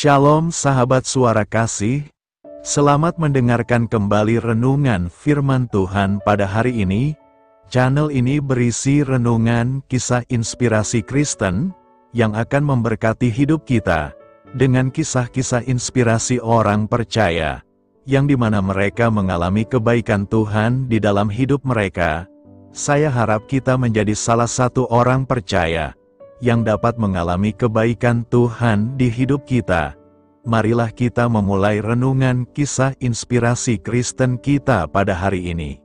Shalom sahabat suara kasih, selamat mendengarkan kembali renungan firman Tuhan pada hari ini. Channel ini berisi renungan kisah inspirasi Kristen, yang akan memberkati hidup kita, dengan kisah-kisah inspirasi orang percaya, yang dimana mereka mengalami kebaikan Tuhan di dalam hidup mereka. Saya harap kita menjadi salah satu orang percaya, yang dapat mengalami kebaikan Tuhan di hidup kita. Marilah kita memulai renungan kisah inspirasi Kristen kita pada hari ini.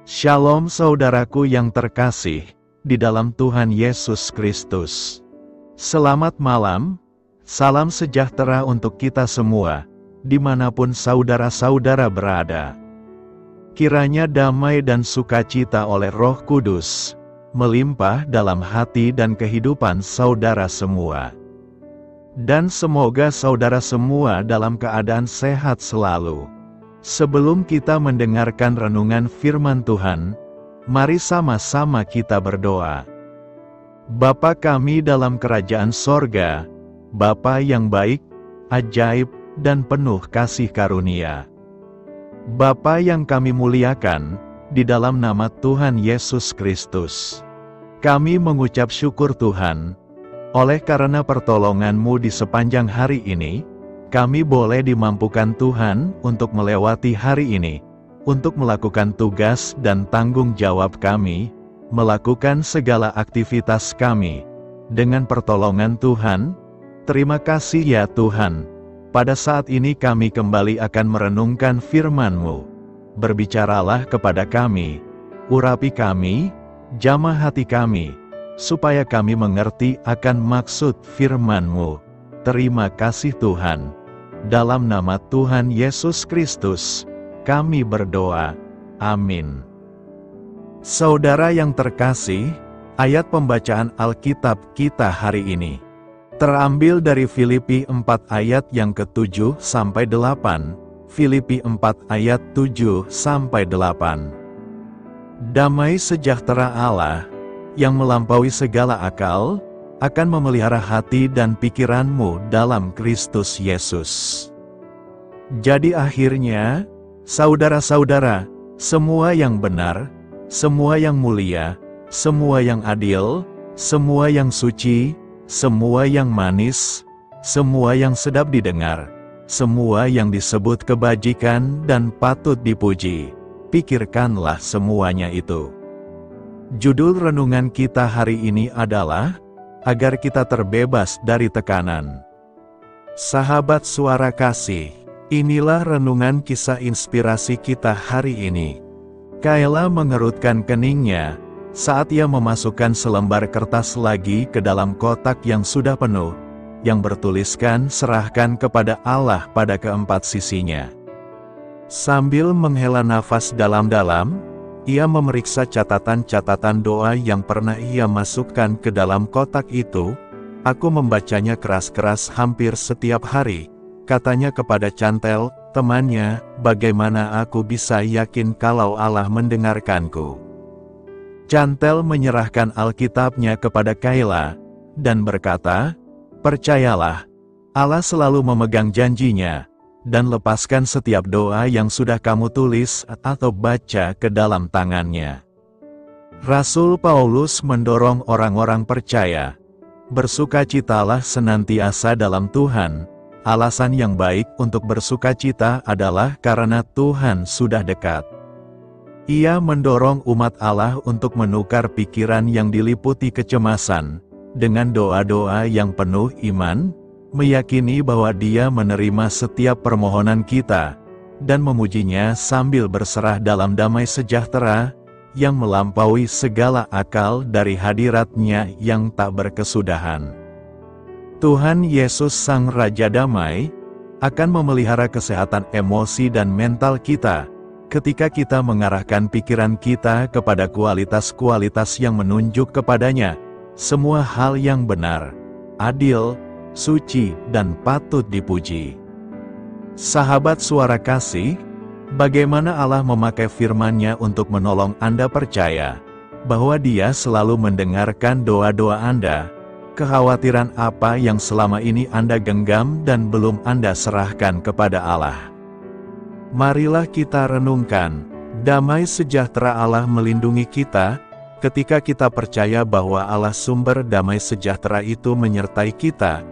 Shalom saudaraku yang terkasih, di dalam Tuhan Yesus Kristus. Selamat malam, salam sejahtera untuk kita semua, dimanapun saudara-saudara berada. Kiranya damai dan sukacita oleh Roh Kudus melimpah dalam hati dan kehidupan saudara semua. Dan semoga saudara semua dalam keadaan sehat selalu. Sebelum kita mendengarkan renungan firman Tuhan, mari sama-sama kita berdoa. Bapa kami dalam kerajaan sorga, Bapa yang baik, ajaib, dan penuh kasih karunia. Bapa yang kami muliakan, di dalam nama Tuhan Yesus Kristus, kami mengucap syukur Tuhan, oleh karena pertolongan-Mu di sepanjang hari ini, kami boleh dimampukan Tuhan untuk melewati hari ini, untuk melakukan tugas dan tanggung jawab kami, melakukan segala aktivitas kami. Dengan pertolongan Tuhan, terima kasih ya Tuhan. Pada saat ini kami kembali akan merenungkan firman-Mu. Berbicaralah kepada kami, urapi kami, jamah hati kami, supaya kami mengerti akan maksud firman-Mu. Terima kasih Tuhan. Dalam nama Tuhan Yesus Kristus, kami berdoa. Amin. Saudara yang terkasih, ayat pembacaan Alkitab kita hari ini terambil dari Filipi 4 ayat yang ke-7 sampai 8. Filipi 4 ayat 7 sampai 8. Damai sejahtera Allah, yang melampaui segala akal, akan memelihara hati dan pikiranmu dalam Kristus Yesus. Jadi akhirnya, saudara-saudara, semua yang benar, semua yang mulia, semua yang adil, semua yang suci, semua yang manis, semua yang sedap didengar, semua yang disebut kebajikan dan patut dipuji, pikirkanlah semuanya itu. Judul renungan kita hari ini adalah, agar kita terbebas dari tekanan. Sahabat suara kasih, inilah renungan kisah inspirasi kita hari ini. Kayla mengerutkan keningnya, saat ia memasukkan selembar kertas lagi ke dalam kotak yang sudah penuh, yang bertuliskan serahkan kepada Allah pada keempat sisinya. Sambil menghela nafas dalam-dalam, ia memeriksa catatan-catatan doa yang pernah ia masukkan ke dalam kotak itu. Aku membacanya keras-keras hampir setiap hari, katanya kepada Chantel, temannya, bagaimana aku bisa yakin kalau Allah mendengarkanku. Chantel menyerahkan Alkitabnya kepada Kayla, dan berkata, percayalah, Allah selalu memegang janjinya, dan lepaskan setiap doa yang sudah kamu tulis atau baca ke dalam tangannya. Rasul Paulus mendorong orang-orang percaya, bersukacitalah senantiasa dalam Tuhan. Alasan yang baik untuk bersukacita adalah karena Tuhan sudah dekat. Ia mendorong umat Allah untuk menukar pikiran yang diliputi kecemasan, dengan doa-doa yang penuh iman, meyakini bahwa Dia menerima setiap permohonan kita, dan memujinya sambil berserah dalam damai sejahtera, yang melampaui segala akal dari hadirat-Nya yang tak berkesudahan. Tuhan Yesus Sang Raja Damai, akan memelihara kesehatan emosi dan mental kita, ketika kita mengarahkan pikiran kita kepada kualitas-kualitas yang menunjuk kepadanya, semua hal yang benar, adil, suci, dan patut dipuji. Sahabat suara kasih, bagaimana Allah memakai firman-Nya untuk menolong Anda percaya bahwa Dia selalu mendengarkan doa-doa Anda, Kekhawatiran apa yang selama ini Anda genggam dan belum Anda serahkan kepada Allah? Marilah kita renungkan, damai sejahtera Allah melindungi kita, ketika kita percaya bahwa Allah sumber damai sejahtera itu menyertai kita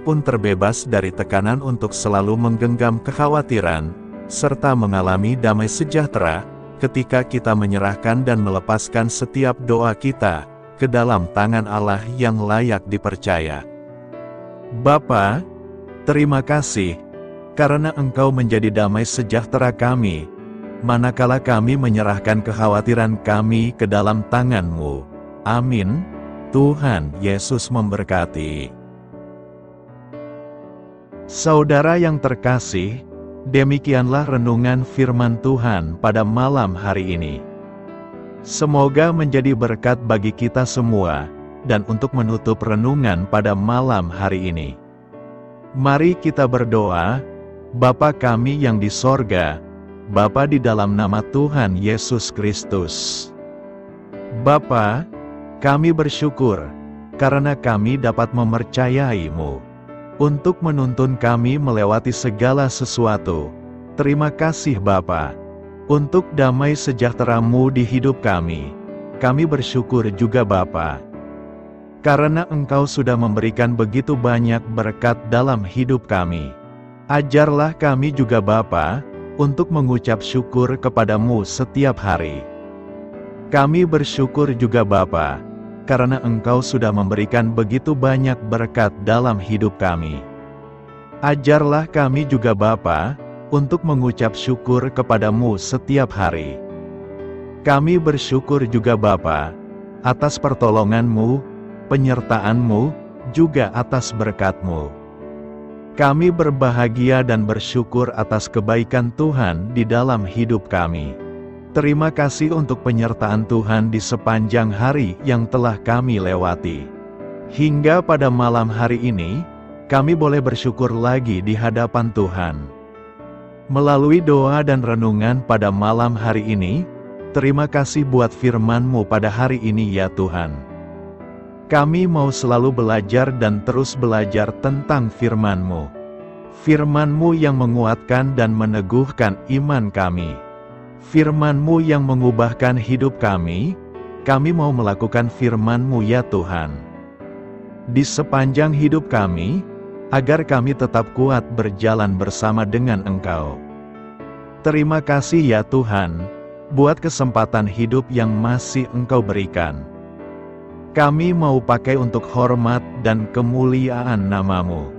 pun terbebas dari tekanan untuk selalu menggenggam kekhawatiran, serta mengalami damai sejahtera, ketika kita menyerahkan dan melepaskan setiap doa kita ke dalam tangan Allah yang layak dipercaya. Bapa, terima kasih, karena Engkau menjadi damai sejahtera kami, manakala kami menyerahkan kekhawatiran kami ke dalam tangan-Mu. Amin. Tuhan Yesus memberkati. Saudara yang terkasih, demikianlah renungan firman Tuhan pada malam hari ini. Semoga menjadi berkat bagi kita semua, dan untuk menutup renungan pada malam hari ini, mari kita berdoa. Bapa kami yang di sorga, Bapa di dalam nama Tuhan Yesus Kristus. Bapa, kami bersyukur, karena kami dapat mempercayai-Mu untuk menuntun kami melewati segala sesuatu. Terima kasih Bapa, untuk damai sejahtera-Mu di hidup kami. Kami bersyukur juga Bapa, karena Engkau sudah memberikan begitu banyak berkat dalam hidup kami. Ajarlah kami juga Bapa, untuk mengucap syukur kepada-Mu setiap hari. Kami bersyukur juga Bapa, karena Engkau sudah memberikan begitu banyak berkat dalam hidup kami. Ajarlah kami juga Bapa, untuk mengucap syukur kepada-Mu setiap hari. Kami bersyukur juga Bapa, atas pertolongan-Mu, penyertaan-Mu, juga atas berkat-Mu. Kami berbahagia dan bersyukur atas kebaikan Tuhan di dalam hidup kami. Terima kasih untuk penyertaan Tuhan di sepanjang hari yang telah kami lewati. Hingga pada malam hari ini, kami boleh bersyukur lagi di hadapan Tuhan. Melalui doa dan renungan pada malam hari ini, terima kasih buat firman-Mu pada hari ini ya Tuhan. Kami mau selalu belajar dan terus belajar tentang firman-Mu. Firman-Mu yang menguatkan dan meneguhkan iman kami. Firman-Mu yang mengubahkan hidup kami mau melakukan firman-Mu ya Tuhan. Di sepanjang hidup kami, agar kami tetap kuat berjalan bersama dengan Engkau. Terima kasih ya Tuhan, buat kesempatan hidup yang masih Engkau berikan. Kami mau pakai untuk hormat dan kemuliaan nama-Mu.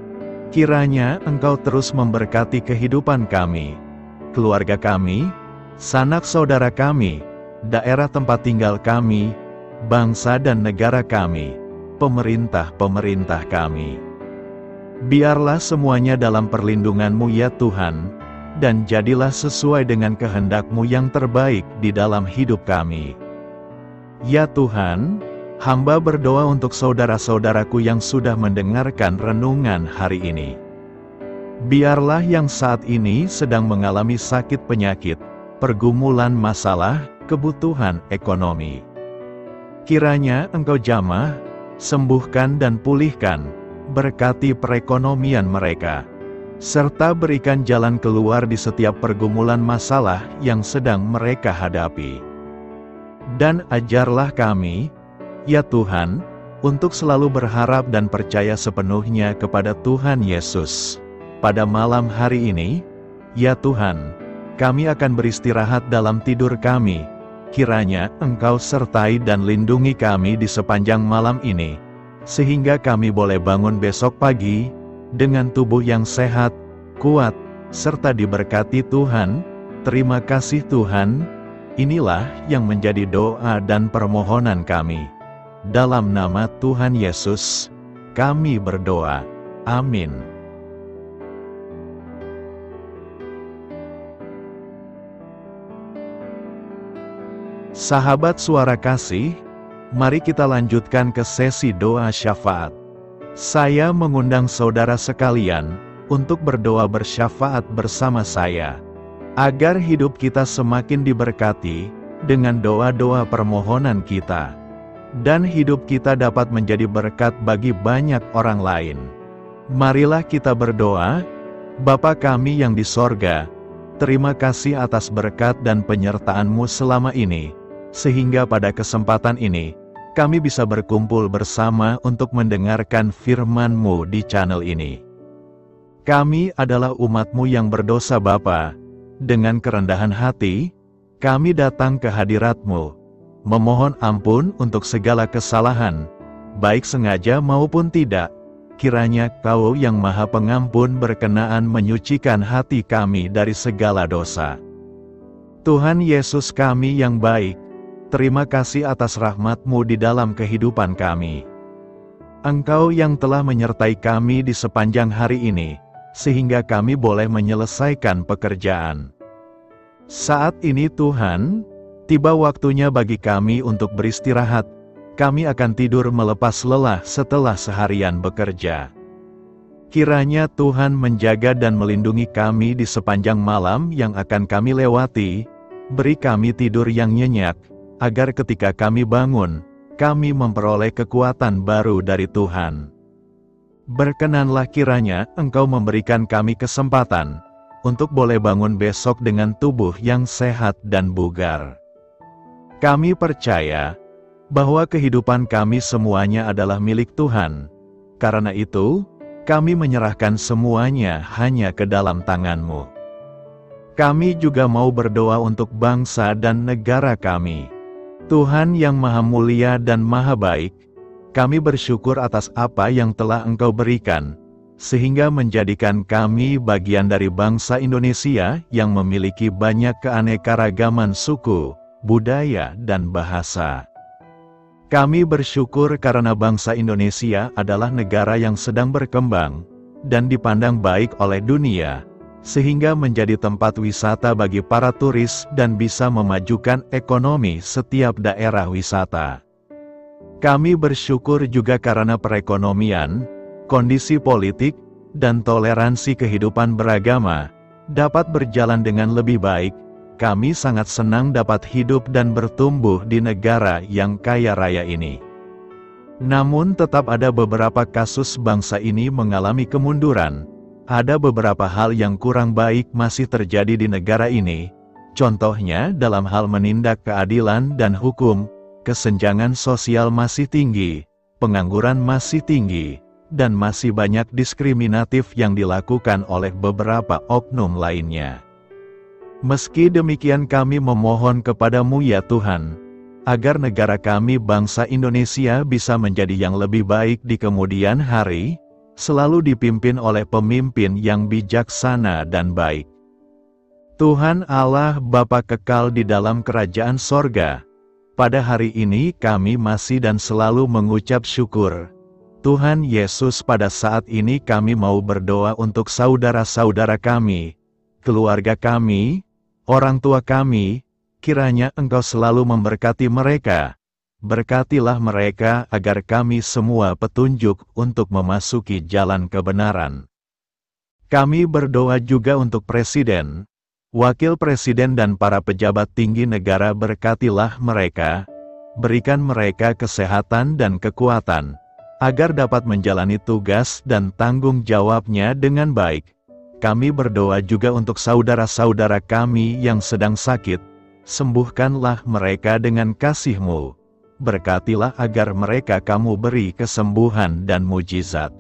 Kiranya Engkau terus memberkati kehidupan kami, keluarga kami, sanak saudara kami, daerah tempat tinggal kami, bangsa dan negara kami, pemerintah-pemerintah kami. Biarlah semuanya dalam perlindungan-Mu ya Tuhan, dan jadilah sesuai dengan kehendak-Mu yang terbaik di dalam hidup kami. Ya Tuhan, hamba berdoa untuk saudara-saudaraku yang sudah mendengarkan renungan hari ini. Biarlah yang saat ini sedang mengalami sakit penyakit, pergumulan masalah, kebutuhan ekonomi. Kiranya Engkau jamah, sembuhkan dan pulihkan, berkati perekonomian mereka, serta berikan jalan keluar di setiap pergumulan masalah yang sedang mereka hadapi. Dan ajarlah kami, ya Tuhan, untuk selalu berharap dan percaya sepenuhnya kepada Tuhan Yesus. Pada malam hari ini, ya Tuhan, kami akan beristirahat dalam tidur kami. Kiranya Engkau sertai dan lindungi kami di sepanjang malam ini, sehingga kami boleh bangun besok pagi, dengan tubuh yang sehat, kuat, serta diberkati Tuhan. Terima kasih Tuhan. Inilah yang menjadi doa dan permohonan kami. Dalam nama Tuhan Yesus, kami berdoa. Amin. Sahabat Suara Kasih, mari kita lanjutkan ke sesi doa syafaat. Saya mengundang saudara sekalian untuk berdoa bersyafaat bersama saya, agar hidup kita semakin diberkati dengan doa-doa permohonan kita. dan hidup kita dapat menjadi berkat bagi banyak orang lain. Marilah kita berdoa. Bapa kami yang di sorga, terima kasih atas berkat dan penyertaan-Mu selama ini, sehingga pada kesempatan ini, kami bisa berkumpul bersama untuk mendengarkan firman-Mu di channel ini. Kami adalah umat-Mu yang berdosa Bapa. Dengan kerendahan hati, kami datang ke hadirat-Mu, memohon ampun untuk segala kesalahan, baik sengaja maupun tidak. Kiranya Kau yang Maha Pengampun berkenaan menyucikan hati kami dari segala dosa. Tuhan Yesus kami yang baik, terima kasih atas rahmat-Mu di dalam kehidupan kami. Engkau yang telah menyertai kami di sepanjang hari ini, sehingga kami boleh menyelesaikan pekerjaan. Saat ini Tuhan, tiba waktunya bagi kami untuk beristirahat. Kami akan tidur melepas lelah setelah seharian bekerja. Kiranya Tuhan menjaga dan melindungi kami di sepanjang malam yang akan kami lewati. Beri kami tidur yang nyenyak, agar ketika kami bangun, kami memperoleh kekuatan baru dari Tuhan. Berkenanlah kiranya Engkau memberikan kami kesempatan untuk boleh bangun besok dengan tubuh yang sehat dan bugar. Kami percaya bahwa kehidupan kami semuanya adalah milik Tuhan. Karena itu, kami menyerahkan semuanya hanya ke dalam tangan-Mu. Kami juga mau berdoa untuk bangsa dan negara kami. Tuhan yang Maha Mulia dan Maha Baik, kami bersyukur atas apa yang telah Engkau berikan, sehingga menjadikan kami bagian dari bangsa Indonesia yang memiliki banyak keanekaragaman suku, budaya, dan bahasa. Kami bersyukur karena bangsa Indonesia adalah negara yang sedang berkembang dan dipandang baik oleh dunia, sehingga menjadi tempat wisata bagi para turis dan bisa memajukan ekonomi setiap daerah wisata. Kami bersyukur juga karena perekonomian, kondisi politik, dan toleransi kehidupan beragama dapat berjalan dengan lebih baik. Kami sangat senang dapat hidup dan bertumbuh di negara yang kaya raya ini. Namun tetap ada beberapa kasus bangsa ini mengalami kemunduran. Ada beberapa hal yang kurang baik masih terjadi di negara ini. Contohnya dalam hal menindak keadilan dan hukum, kesenjangan sosial masih tinggi, pengangguran masih tinggi, dan masih banyak diskriminatif yang dilakukan oleh beberapa oknum lainnya. Meski demikian kami memohon kepada-Mu ya Tuhan, agar negara kami bangsa Indonesia bisa menjadi yang lebih baik di kemudian hari, selalu dipimpin oleh pemimpin yang bijaksana dan baik. Tuhan Allah Bapa kekal di dalam kerajaan sorga, pada hari ini kami masih dan selalu mengucap syukur. Tuhan Yesus, pada saat ini kami mau berdoa untuk saudara-saudara kami, keluarga kami, orang tua kami. Kiranya Engkau selalu memberkati mereka. Berkatilah mereka agar kami semua petunjuk untuk memasuki jalan kebenaran. Kami berdoa juga untuk Presiden, Wakil Presiden dan para pejabat tinggi negara. Berkatilah mereka, berikan mereka kesehatan dan kekuatan, agar dapat menjalani tugas dan tanggung jawabnya dengan baik. Kami berdoa juga untuk saudara-saudara kami yang sedang sakit. Sembuhkanlah mereka dengan kasih-Mu. Berkatilah agar mereka Kamu beri kesembuhan dan mujizat.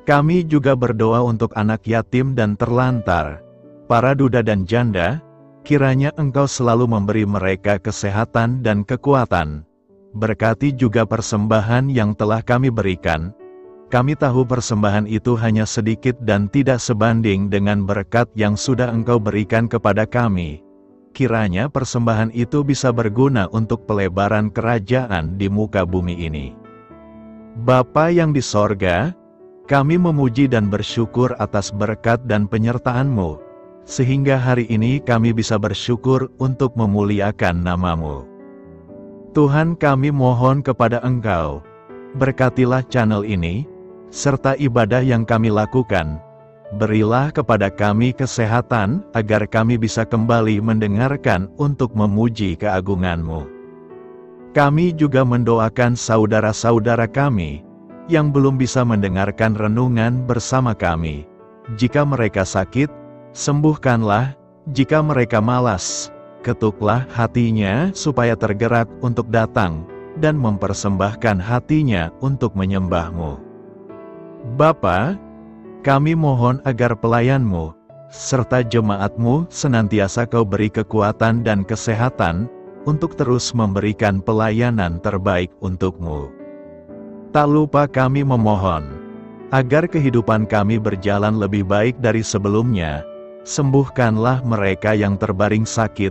Kami juga berdoa untuk anak yatim dan terlantar, para duda dan janda. Kiranya Engkau selalu memberi mereka kesehatan dan kekuatan. Berkati juga persembahan yang telah kami berikan. Kami tahu persembahan itu hanya sedikit dan tidak sebanding dengan berkat yang sudah Engkau berikan kepada kami. Kiranya persembahan itu bisa berguna untuk pelebaran kerajaan di muka bumi ini. Bapa yang di sorga, kami memuji dan bersyukur atas berkat dan penyertaan-Mu, sehingga hari ini kami bisa bersyukur untuk memuliakan nama-Mu. Tuhan, kami mohon kepada Engkau, berkatilah channel ini, serta ibadah yang kami lakukan. Berilah kepada kami kesehatan, agar kami bisa kembali mendengarkan untuk memuji keagungan-Mu. Kami juga mendoakan saudara-saudara kami yang belum bisa mendengarkan renungan bersama kami. Jika mereka sakit, sembuhkanlah. Jika mereka malas, ketuklah hatinya supaya tergerak untuk datang dan mempersembahkan hatinya untuk menyembah-Mu. Bapa, kami mohon agar pelayan-Mu serta jemaat-Mu senantiasa Kau beri kekuatan dan kesehatan untuk terus memberikan pelayanan terbaik untuk-Mu. Tak lupa kami memohon agar kehidupan kami berjalan lebih baik dari sebelumnya. Sembuhkanlah mereka yang terbaring sakit,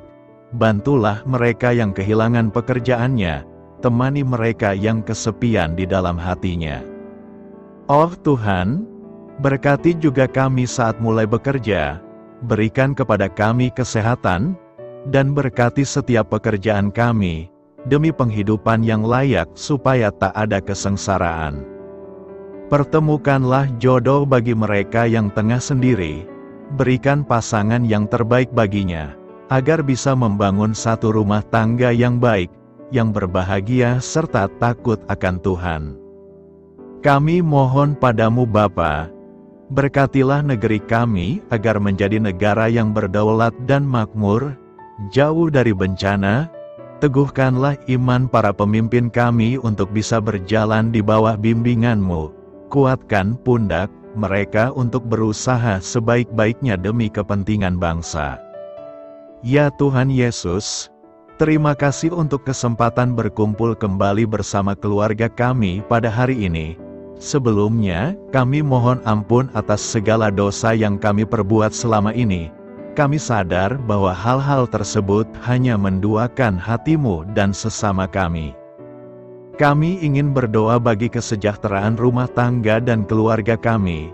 bantulah mereka yang kehilangan pekerjaannya, temani mereka yang kesepian di dalam hatinya. Oh Tuhan, berkati juga kami saat mulai bekerja, berikan kepada kami kesehatan, dan berkati setiap pekerjaan kami, demi penghidupan yang layak supaya tak ada kesengsaraan. Pertemukanlah jodoh bagi mereka yang tengah sendiri, berikan pasangan yang terbaik baginya, agar bisa membangun satu rumah tangga yang baik, yang berbahagia serta takut akan Tuhan. Kami mohon padamu Bapa, berkatilah negeri kami agar menjadi negara yang berdaulat dan makmur, jauh dari bencana. Teguhkanlah iman para pemimpin kami untuk bisa berjalan di bawah bimbingan-Mu. Kuatkan pundak mereka untuk berusaha sebaik-baiknya demi kepentingan bangsa. Ya Tuhan Yesus, terima kasih untuk kesempatan berkumpul kembali bersama keluarga kami pada hari ini. Sebelumnya, kami mohon ampun atas segala dosa yang kami perbuat selama ini. Kami sadar bahwa hal-hal tersebut hanya menduakan hati-Mu dan sesama kami. Kami ingin berdoa bagi kesejahteraan rumah tangga dan keluarga kami.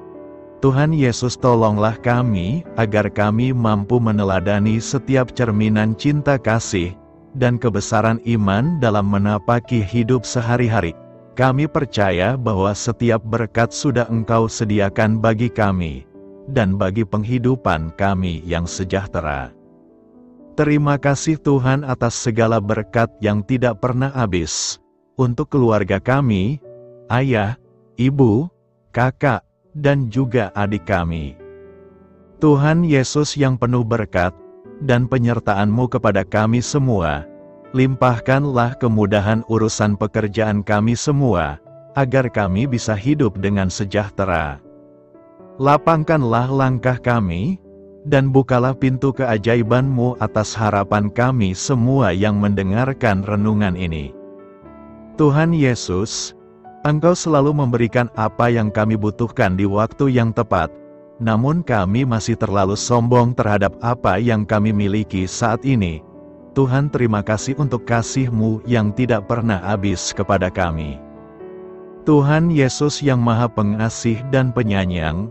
Tuhan Yesus, tolonglah kami, agar kami mampu meneladani setiap cerminan cinta kasih, dan kebesaran iman dalam menapaki hidup sehari-hari. Kami percaya bahwa setiap berkat sudah Engkau sediakan bagi kami, dan bagi penghidupan kami yang sejahtera. Terima kasih Tuhan atas segala berkat yang tidak pernah habis, untuk keluarga kami, ayah, ibu, kakak, dan juga adik kami. Tuhan Yesus yang penuh berkat, dan penyertaan-Mu kepada kami semua, limpahkanlah kemudahan urusan pekerjaan kami semua, agar kami bisa hidup dengan sejahtera. Lapangkanlah langkah kami, dan bukalah pintu keajaiban-Mu atas harapan kami semua yang mendengarkan renungan ini. Tuhan Yesus, Engkau selalu memberikan apa yang kami butuhkan di waktu yang tepat, namun kami masih terlalu sombong terhadap apa yang kami miliki saat ini. Tuhan, terima kasih untuk kasih-Mu yang tidak pernah habis kepada kami. Tuhan Yesus yang Maha Pengasih dan Penyayang,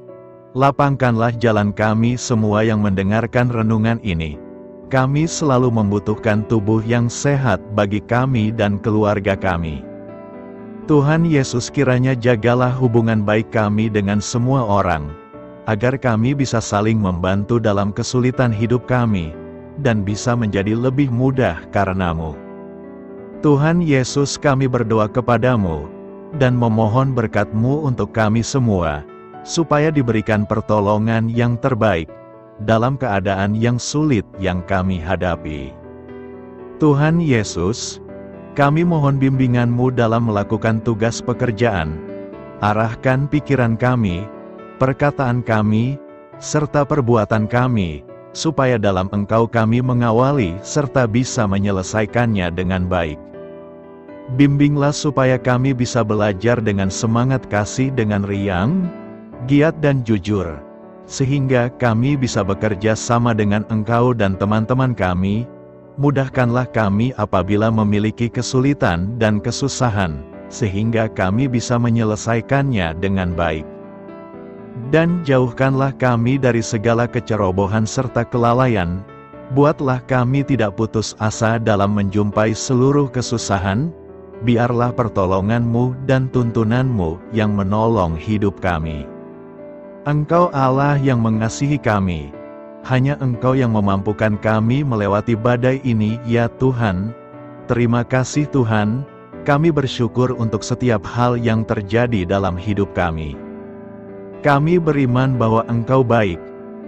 lapangkanlah jalan kami semua yang mendengarkan renungan ini. Kami selalu membutuhkan tubuh yang sehat bagi kami dan keluarga kami. Tuhan Yesus, kiranya jagalah hubungan baik kami dengan semua orang, agar kami bisa saling membantu dalam kesulitan hidup kami, dan bisa menjadi lebih mudah karena-Mu. Tuhan Yesus, kami berdoa kepadamu, dan memohon berkat-Mu untuk kami semua, supaya diberikan pertolongan yang terbaik, dalam keadaan yang sulit yang kami hadapi. Tuhan Yesus, kami mohon bimbingan-Mu dalam melakukan tugas pekerjaan. Arahkan pikiran kami, perkataan kami, serta perbuatan kami, supaya dalam Engkau kami mengawali serta bisa menyelesaikannya dengan baik. Bimbinglah supaya kami bisa belajar dengan semangat kasih dengan riang, giat dan jujur, sehingga kami bisa bekerja sama dengan Engkau dan teman-teman kami. Mudahkanlah kami apabila memiliki kesulitan dan kesusahan, sehingga kami bisa menyelesaikannya dengan baik. Dan jauhkanlah kami dari segala kecerobohan serta kelalaian. Buatlah kami tidak putus asa dalam menjumpai seluruh kesusahan. Biarlah pertolongan-Mu dan tuntunan-Mu yang menolong hidup kami. Engkau Allah yang mengasihi kami. Hanya Engkau yang memampukan kami melewati badai ini, ya Tuhan. Terima kasih Tuhan, kami bersyukur untuk setiap hal yang terjadi dalam hidup kami. Kami beriman bahwa Engkau baik,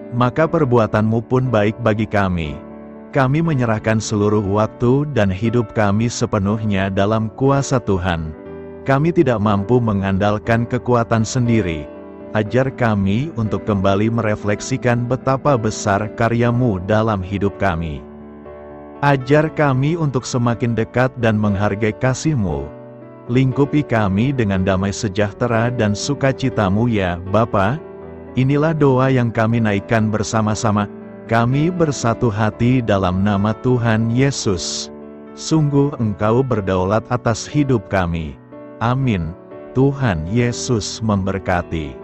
maka perbuatan-Mu pun baik bagi kami. Kami menyerahkan seluruh waktu dan hidup kami sepenuhnya dalam kuasa Tuhan. Kami tidak mampu mengandalkan kekuatan sendiri. Ajar kami untuk kembali merefleksikan betapa besar karya-Mu dalam hidup kami. Ajar kami untuk semakin dekat dan menghargai kasih-Mu. Lingkupi kami dengan damai sejahtera dan sukacita-Mu ya Bapa. Inilah doa yang kami naikkan bersama-sama. Kami bersatu hati dalam nama Tuhan Yesus. Sungguh Engkau berdaulat atas hidup kami. Amin. Tuhan Yesus memberkati.